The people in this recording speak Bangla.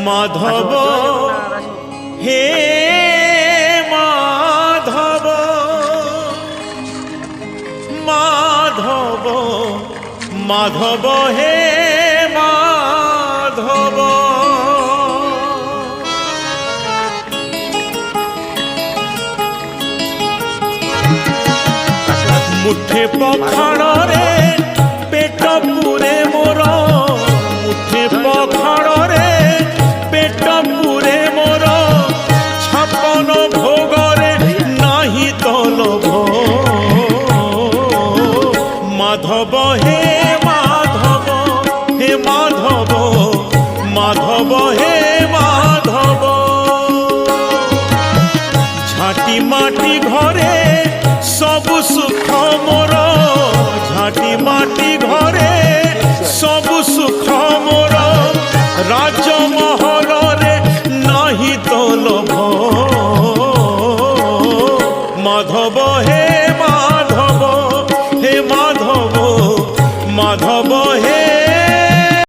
মাধব হে মাধব মাধব মাধব হে মাধব মুঠে পখাড়রে পেট পুরে মোর মুঠে পখাড়রে পেট পুরে মোর ছাপন ভোগরে নাহি তলভ মাধব হে মাধব হে মাধব মাধব হে মাধব ঝাঁটি মাটি ঘরে সবু সুখ মোর ঝাঁটি মাটি ঘরে সবু সুখ মোর রাজমহলরে নাহি তলভ মাধব হে